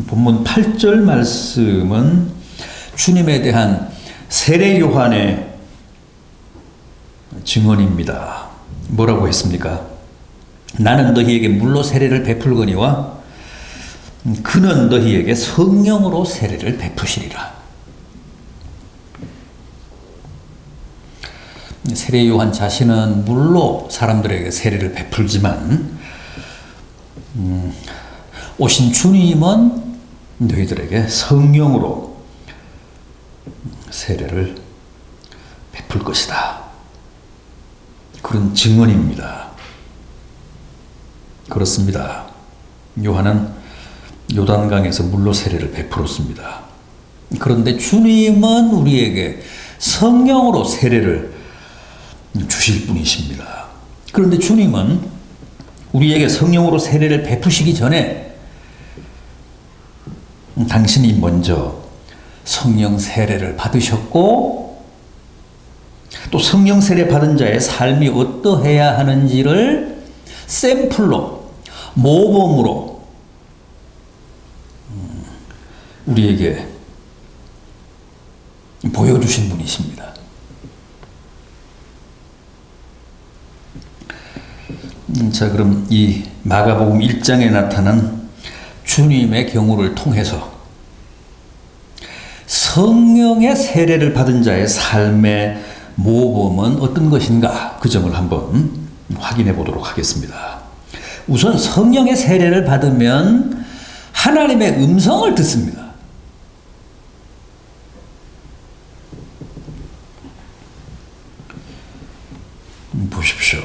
본문 8절 말씀은 주님에 대한 세례 요한의 증언입니다. 뭐라고 했습니까? 나는 너희에게 물로 세례를 베풀거니와 그는 너희에게 성령으로 세례를 베푸시리라. 세례 요한 자신은 물로 사람들에게 세례를 베풀지만 오신 주님은 너희들에게 성령으로 세례를 베풀 것이다. 그런 증언입니다. 그렇습니다. 요한은 요단강에서 물로 세례를 베풀었습니다. 그런데 주님은 우리에게 성령으로 세례를 주실 분이십니다. 그런데 주님은 우리에게 성령으로 세례를 베푸시기 전에 당신이 먼저 성령 세례를 받으셨고 또 성령 세례 받은 자의 삶이 어떠해야 하는지를 샘플로 모범으로 우리에게 보여주신 분이십니다. 자, 그럼 이 마가복음 1장에 나타난 주님의 경우를 통해서 성령의 세례를 받은 자의 삶의 모범은 어떤 것인가? 그 점을 한번 확인해 보도록 하겠습니다. 우선 성령의 세례를 받으면 하나님의 음성을 듣습니다. 보십시오.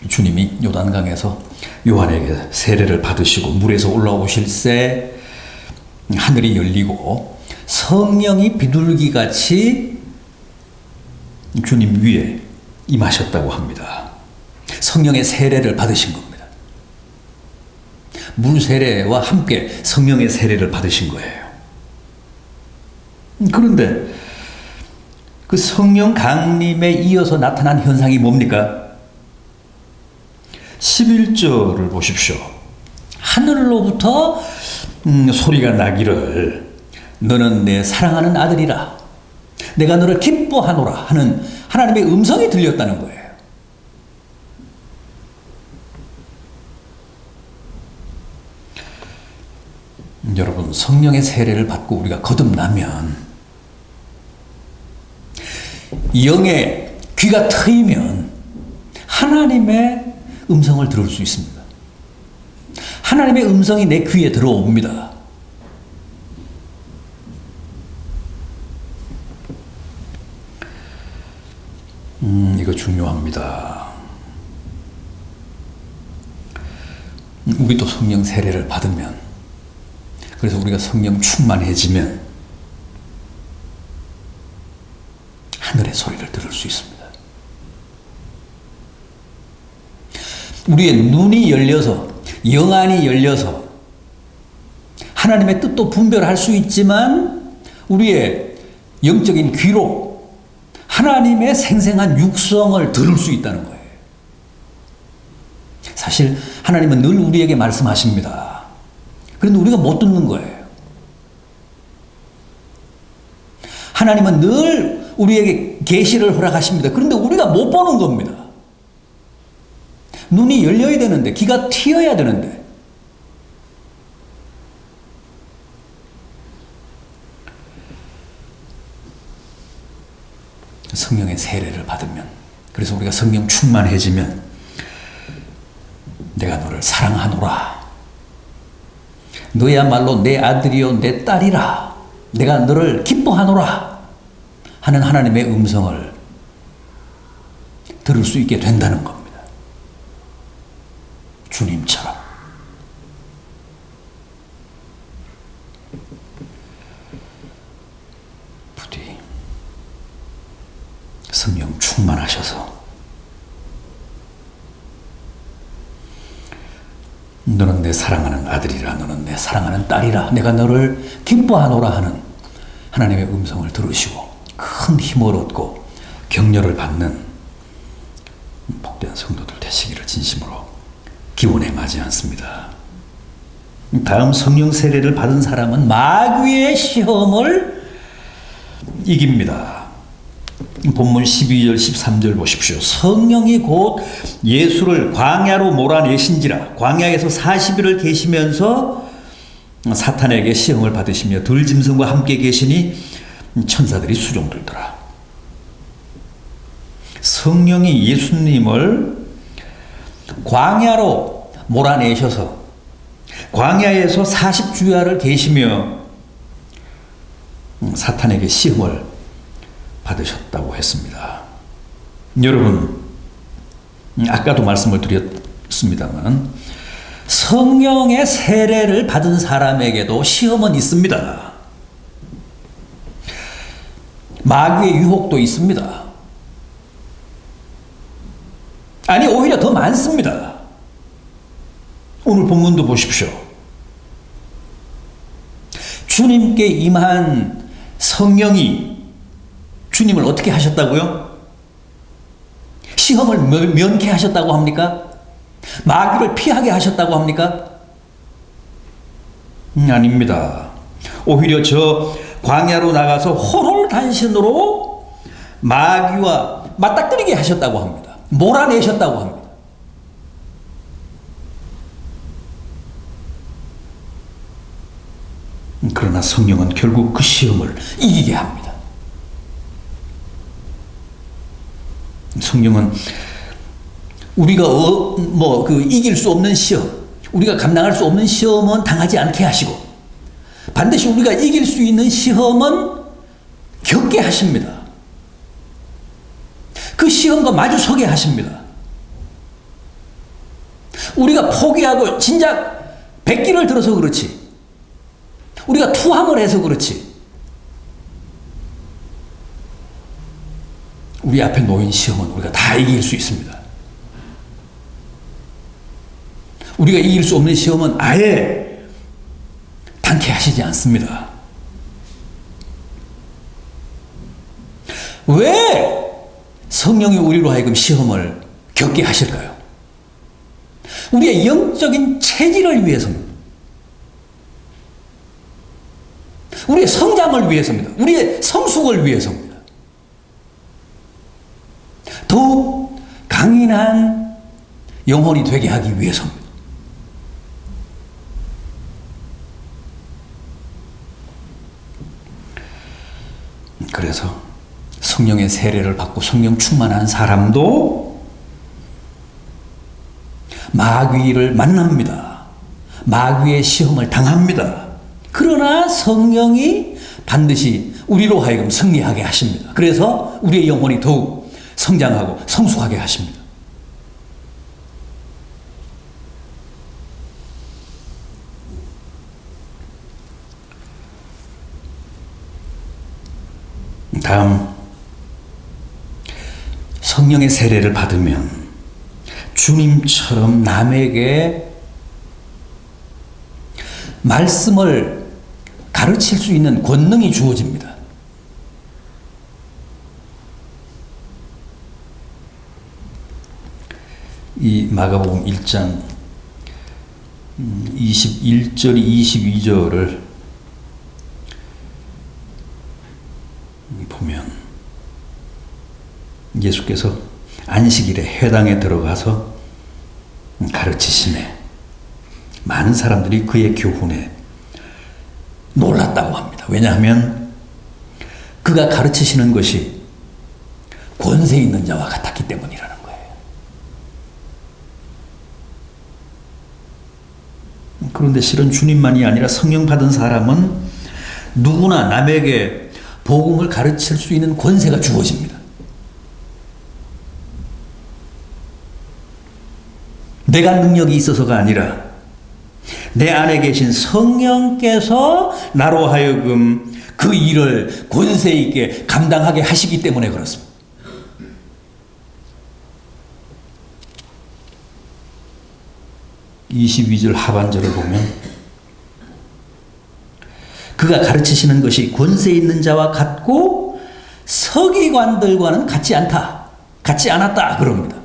주님이 요단강에서 요한에게 세례를 받으시고 물에서 올라오실새 하늘이 열리고 성령이 비둘기같이 주님 위에 임하셨다고 합니다. 성령의 세례를 받으신 겁니다. 물 세례와 함께 성령의 세례를 받으신 거예요. 그런데 그 성령 강림에 이어서 나타난 현상이 뭡니까? 11절을 보십시오. 하늘로부터 소리가 나기를 너는 내 사랑하는 아들이라 내가 너를 기뻐하노라 하는 하나님의 음성이 들렸다는 거예요. 여러분, 성령의 세례를 받고 우리가 거듭나면 영의 귀가 트이면 하나님의 음성을 들을 수 있습니다. 하나님의 음성이 내 귀에 들어옵니다. 이거 중요합니다. 우리도 성령 세례를 받으면, 그래서 우리가 성령 충만해지면 하늘의 소리를 들을 수 있습니다. 우리의 눈이 열려서, 영안이 열려서 하나님의 뜻도 분별할 수 있지만 우리의 영적인 귀로 하나님의 생생한 육성을 들을 수 있다는 거예요. 사실 하나님은 늘 우리에게 말씀하십니다. 그런데 우리가 못 듣는 거예요. 하나님은 늘 우리에게 계시를 허락하십니다. 그런데 우리가 못 보는 겁니다. 눈이 열려야 되는데, 귀가 트여야 되는데. 성령의 세례를 받으면, 그래서 우리가 성령 충만해지면 내가 너를 사랑하노라. 너야말로 내 아들이요 내 딸이라. 내가 너를 기뻐하노라 하는 하나님의 음성을 들을 수 있게 된다는 겁니다. 주님처럼. 부디 성령 충만하셔서 너는 내 사랑하는 아들이라, 너는 내 사랑하는 딸이라, 내가 너를 기뻐하노라 하는 하나님의 음성을 들으시고 큰 힘을 얻고 격려를 받는 복된 성도들 되시기를 진심으로 기원해 마지 않습니다. 다음 성령 세례를 받은 사람은 마귀의 시험을 이깁니다. 본문 12절 13절 보십시오. 성령이 곧 예수를 광야로 몰아내신지라 광야에서 40일을 계시면서 사탄에게 시험을 받으시며 들짐승과 함께 계시니 천사들이 수종들더라. 성령이 예수님을 광야로 몰아내셔서 광야에서 40주야를 계시며 사탄에게 시험을 받으셨다고 했습니다. 여러분, 아까도 말씀을 드렸습니다만 성령의 세례를 받은 사람에게도 시험은 있습니다. 마귀의 유혹도 있습니다. 아니, 오히려 더 많습니다. 오늘 본문도 보십시오. 주님께 임한 성령이 주님을 어떻게 하셨다고요? 시험을 면케 하셨다고 합니까? 마귀를 피하게 하셨다고 합니까? 아닙니다. 오히려 저 광야로 나가서 호롤단신으로 마귀와 맞닥뜨리게 하셨다고 합니다. 몰아내셨다고 합니다. 그러나 성령은 결국 그 시험을 이기게 합니다. 성령은 우리가 이길 수 없는 시험, 우리가 감당할 수 없는 시험은 당하지 않게 하시고 반드시 우리가 이길 수 있는 시험은 겪게 하십니다. 그 시험과 마주서게 하십니다. 우리가 포기하고 진작 백기를 들어서 그렇지, 우리가 투항을 해서 그렇지, 우리 앞에 놓인 시험은 우리가 다 이길 수 있습니다. 우리가 이길 수 없는 시험은 아예 단케하시지 않습니다. 왜 성령이 우리로 하여금 시험을 겪게 하실까요? 우리의 영적인 체질을 위해서입니다. 우리의 성장을 위해서입니다. 우리의 성숙을 위해서입니다. 더욱 강인한 영혼이 되게 하기 위해서입니다. 그래서 성령의 세례를 받고 성령 충만한 사람도 마귀를 만납니다. 마귀의 시험을 당합니다. 그러나 성령이 반드시 우리로 하여금 승리하게 하십니다. 그래서 우리의 영혼이 더욱 성장하고 성숙하게 하십니다. 다음, 성령의 세례를 받으면 주님처럼 남에게 말씀을 가르칠 수 있는 권능이 주어집니다. 이 마가복음 1장 21절 22절을 보면 예수께서 안식일에 회당에 들어가서 가르치심에 많은 사람들이 그의 교훈에 놀랐다고 합니다. 왜냐하면 그가 가르치시는 것이 권세 있는 자와 같았기 때문이라는 거예요. 그런데 실은 주님만이 아니라 성령 받은 사람은 누구나 남에게 복음을 가르칠 수 있는 권세가 주어집니다. 내가 능력이 있어서가 아니라 내 안에 계신 성령께서 나로 하여금 그 일을 권세 있게 감당하게 하시기 때문에 그렇습니다. (22절) 하반절을 보면 그가 가르치시는 것이 권세 있는 자와 같고 서기관들과는 같지 않았다 그럽니다.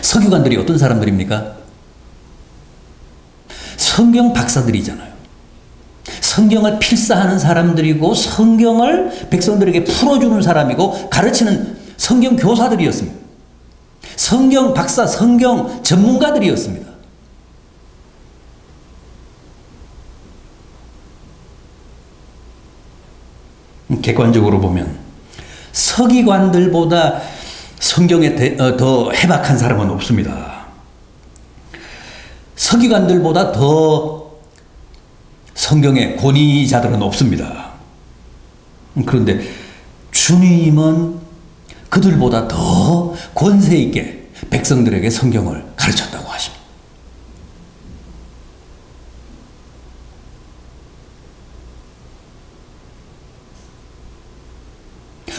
서기관들이 어떤 사람들입니까? 성경 박사들이잖아요. 성경을 필사하는 사람들이고 성경을 백성들에게 풀어주는 사람이고 가르치는 성경 교사들이었습니다. 성경 박사, 성경 전문가들이었습니다. 객관적으로 보면 서기관들보다 성경에 더 해박한 사람은 없습니다. 서기관들보다 더 성경의 권위자들은 없습니다. 그런데 주님은 그들보다 더 권세 있게 백성들에게 성경을 가르쳤다고 하십니다.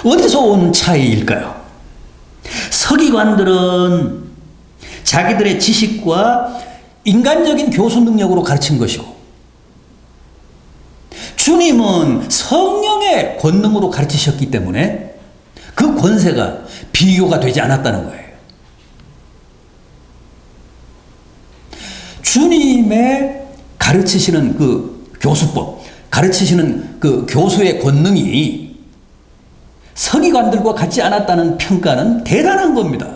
어디서 온 차이일까요? 서기관들은 자기들의 지식과 인간적인 교수 능력으로 가르친 것이고 주님은 성령의 권능으로 가르치셨기 때문에 그 권세가 비교가 되지 않았다는 거예요. 주님의 가르치시는 그 교수법, 가르치시는 그 교수의 권능이 서기관들과 같지 않았다는 평가는 대단한 겁니다.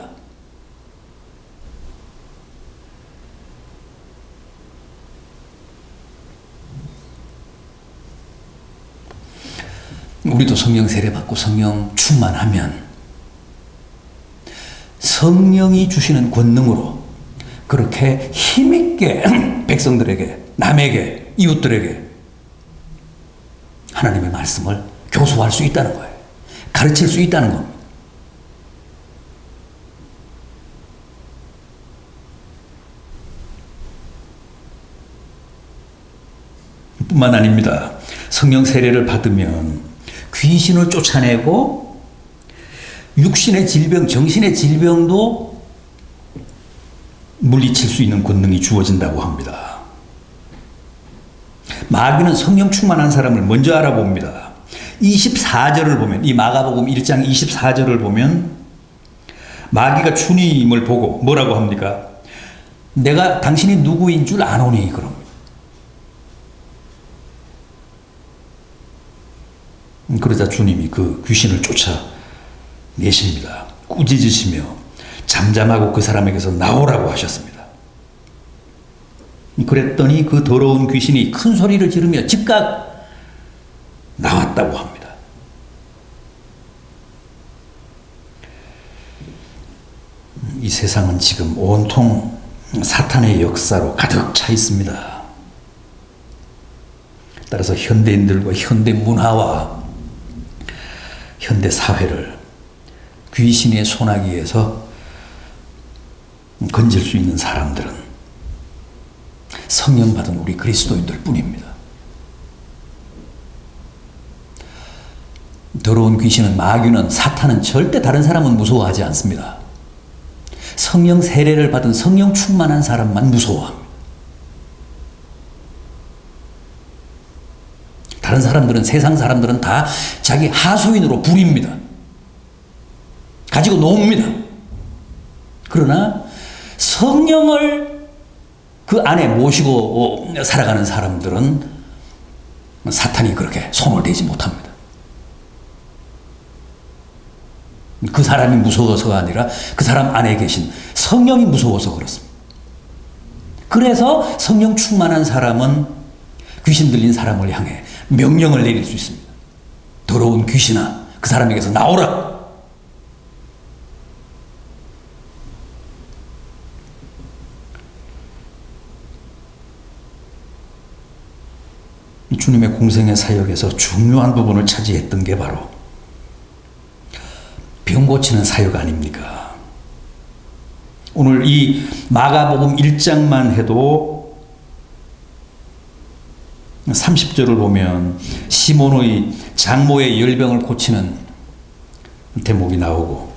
우리도 성령 세례받고 성령 충만하면 성령이 주시는 권능으로 그렇게 힘있게 백성들에게, 남에게, 이웃들에게 하나님의 말씀을 교수할 수 있다는 거예요. 가르칠 수 있다는 겁니다. 뿐만 아닙니다. 성령 세례를 받으면 귀신을 쫓아내고 육신의 질병, 정신의 질병도 물리칠 수 있는 권능이 주어진다고 합니다. 마귀는 성령 충만한 사람을 먼저 알아봅니다. 24절을 보면, 이 마가복음 1장 24절을 보면 마귀가 주님을 보고 뭐라고 합니까? 내가 당신이 누구인 줄 아노니 그럽니다. 그러자 주님이 그 귀신을 쫓아내십니다. 꾸짖으시며 잠잠하고 그 사람에게서 나오라고 하셨습니다. 그랬더니 그 더러운 귀신이 큰 소리를 지르며 즉각 나왔다고 합니다. 이 세상은 지금 온통 사탄의 역사로 가득 차 있습니다. 따라서 현대인들과 현대 문화와 현대 사회를 귀신의 소나기에서 건질 수 있는 사람들은 성령 받은 우리 그리스도인들 뿐입니다. 더러운 귀신은, 마귀는, 사탄은 절대 다른 사람은 무서워하지 않습니다. 성령 세례를 받은 성령 충만한 사람만 무서워합니다. 다른 사람들은, 세상 사람들은 다 자기 하수인으로 부립니다. 가지고 놉니다. 그러나 성령을 그 안에 모시고 살아가는 사람들은 사탄이 그렇게 손을 대지 못합니다. 그 사람이 무서워서가 아니라 그 사람 안에 계신 성령이 무서워서 그렇습니다. 그래서 성령 충만한 사람은 귀신 들린 사람을 향해 명령을 내릴 수 있습니다. 더러운 귀신아, 그 사람에게서 나오라. 주님의 공생의 사역에서 중요한 부분을 차지했던 게 바로 병 고치는 사역 아닙니까? 오늘 이 마가복음 1장만 해도 30절을 보면 시몬의 장모의 열병을 고치는 대목이 나오고,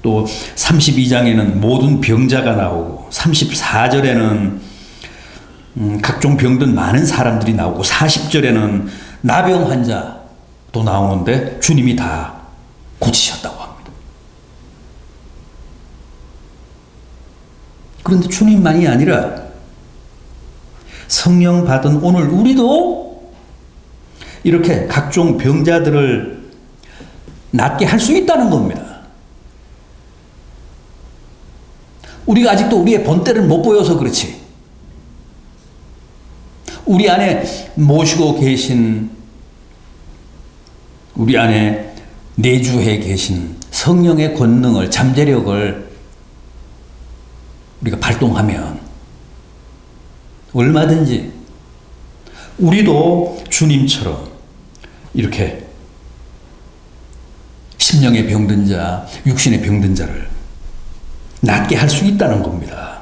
또 32장에는 모든 병자가 나오고, 34절에는 각종 병든 많은 사람들이 나오고, 40절에는 나병 환자도 나오는데 주님이 다 고치셨다고 합니다. 그런데 주님만이 아니라 성령 받은 오늘 우리도 이렇게 각종 병자들을 낫게 할 수 있다는 겁니다. 우리가 아직도 우리의 본때를 못 보여서 그렇지. 우리 안에 모시고 계신, 우리 안에 내주해 계신 성령의 권능을, 잠재력을 우리가 발동하면 얼마든지 우리도 주님처럼 이렇게 심령의 병든 자, 육신의 병든 자를 낫게 할 수 있다는 겁니다.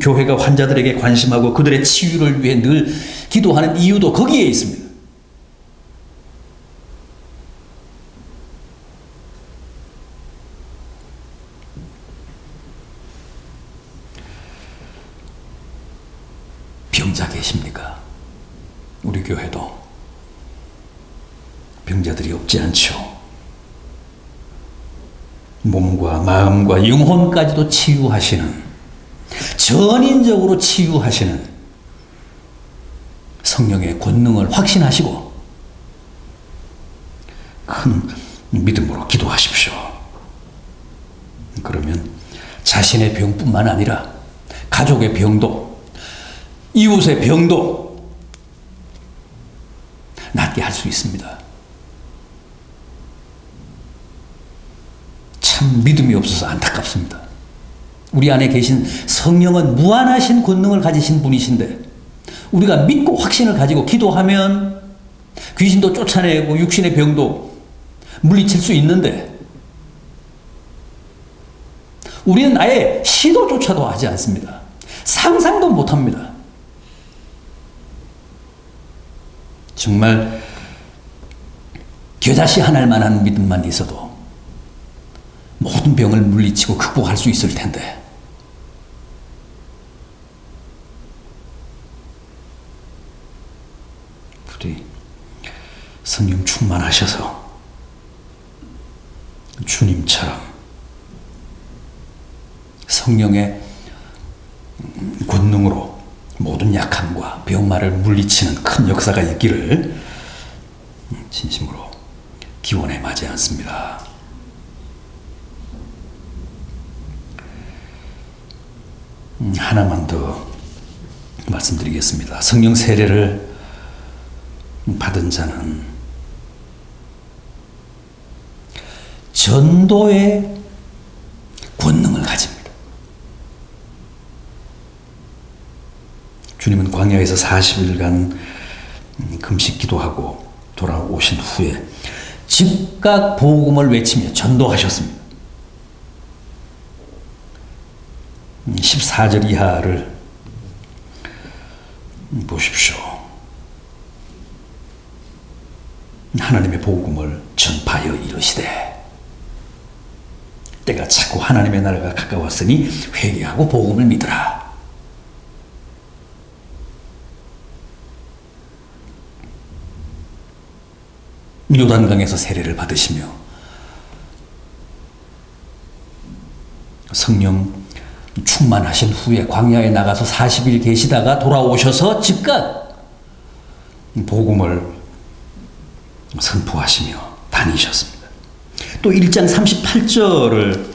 교회가 환자들에게 관심하고 그들의 치유를 위해 늘 기도하는 이유도 거기에 있습니다. 병자 계십니까? 우리 교회도 병자들이 없지 않죠. 몸과 마음과 영혼까지도 치유하시는, 전인적으로 치유하시는 성령의 권능을 확신하시고 큰 믿음으로 기도하십시오. 그러면 자신의 병뿐만 아니라 가족의 병도, 이웃의 병도 낫게 할 수 있습니다. 참 믿음이 없어서 안타깝습니다. 우리 안에 계신 성령은 무한하신 권능을 가지신 분이신데 우리가 믿고 확신을 가지고 기도하면 귀신도 쫓아내고 육신의 병도 물리칠 수 있는데 우리는 아예 시도조차도 하지 않습니다. 상상도 못합니다. 정말 겨자씨 한 알만한 믿음만 있어도 모든 병을 물리치고 극복할 수 있을 텐데 부디 성령 충만하셔서 주님처럼 성령의 권능으로 모든 약함과 병마를 물리치는 큰 역사가 있기를 진심으로 기원해 마지 않습니다. 하나만 더 말씀드리겠습니다. 성령 세례를 받은 자는 전도의 권능을 가집니다. 주님은 광야에서 40일간 금식 기도하고 돌아오신 후에 즉각 복음을 외치며 전도하셨습니다. 14절 이하를 보십시오. 하나님의 복음을 전파하여 이르시되 때가 차고 하나님의 나라가 가까웠으니 회개하고 복음을 믿으라. 요단강에서 세례를 받으시며 성령 충만하신 후에 광야에 나가서 40일 계시다가 돌아오셔서 즉각 복음을 선포하시며 다니셨습니다. 또 1장 38절을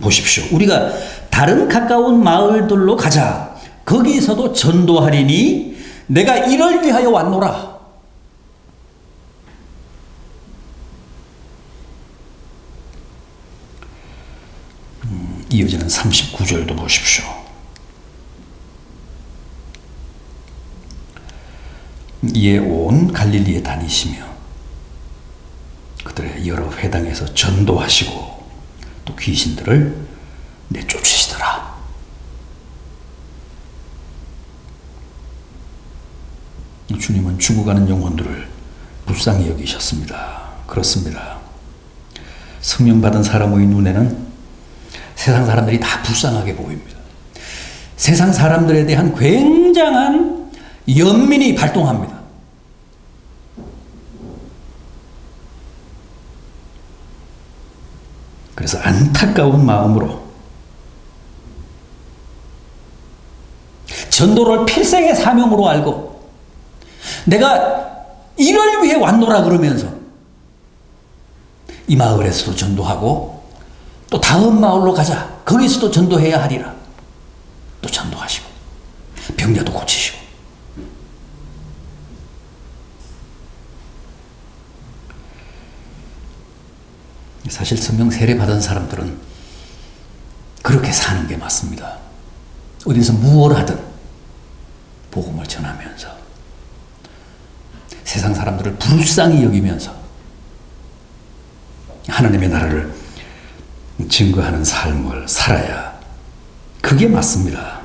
보십시오. 우리가 다른 가까운 마을들로 가자. 거기서도 전도하리니 내가 이를 위하여 왔노라. 이어지는 39절도 보십시오. 이에 온 갈릴리에 다니시며 그들의 여러 회당에서 전도하시고 또 귀신들을 내쫓으시더라. 주님은 죽어가는 영혼들을 불쌍히 여기셨습니다. 그렇습니다. 성령 받은 사람의 눈에는 세상 사람들이 다 불쌍하게 보입니다. 세상 사람들에 대한 굉장한 연민이 발동합니다. 그래서 안타까운 마음으로 전도를 필생의 사명으로 알고 내가 이를 위해 왔노라 그러면서 이 마을에서도 전도하고 또 다음 마을로 가자. 거기서도 전도해야 하리라. 또 전도하시고 병자도 고치시고. 사실 성령 세례 받은 사람들은 그렇게 사는 게 맞습니다. 어디서 무엇을 하든 복음을 전하면서 세상 사람들을 불쌍히 여기면서 하나님의 나라를 증거하는 삶을 살아야 그게 맞습니다.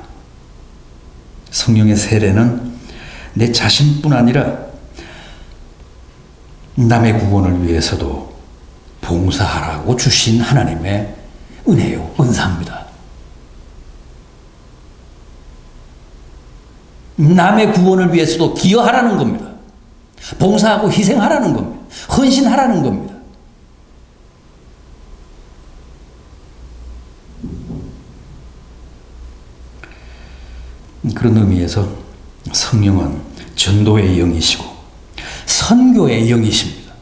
성령의 세례는 내 자신뿐 아니라 남의 구원을 위해서도 봉사하라고 주신 하나님의 은혜요, 은사입니다. 남의 구원을 위해서도 기여하라는 겁니다. 봉사하고 희생하라는 겁니다. 헌신하라는 겁니다. 그런 의미에서 성령은 전도의 영이시고 선교의 영이십니다.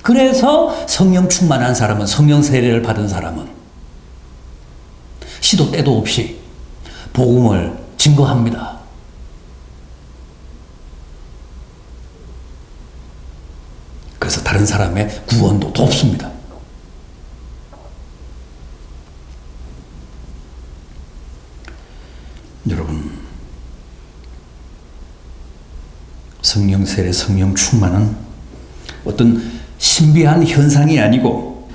그래서 성령 충만한 사람은, 성령 세례를 받은 사람은 시도 때도 없이 복음을 증거합니다. 그래서 다른 사람의 구원도 돕습니다. 여러분, 성령 세례, 성령 충만은 어떤 신비한 현상이 아니고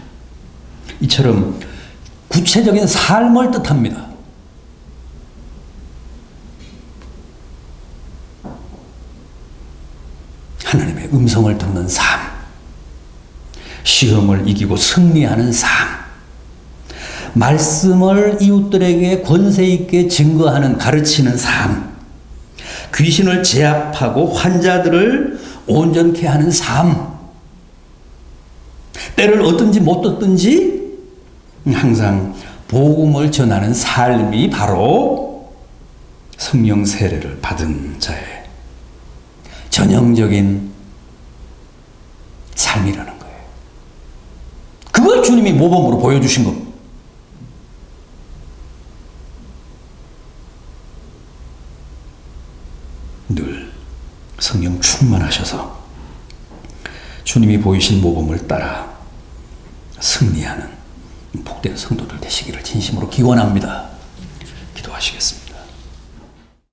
이처럼 구체적인 삶을 뜻합니다. 하나님의 음성을 듣는 삶, 시험을 이기고 승리하는 삶, 말씀을 이웃들에게 권세 있게 증거하는, 가르치는 삶, 귀신을 제압하고 환자들을 온전케 하는 삶, 때를 얻든지 못 얻든지 항상 복음을 전하는 삶이 바로 성령 세례를 받은 자의 전형적인 삶이라는 거예요. 그걸 주님이 모범으로 보여주신 겁니다. 늘 성령 충만하셔서 주님이 보이신 모범을 따라 승리하는 복된 성도들 되시기를 진심으로 기원합니다. 기도하시겠습니다.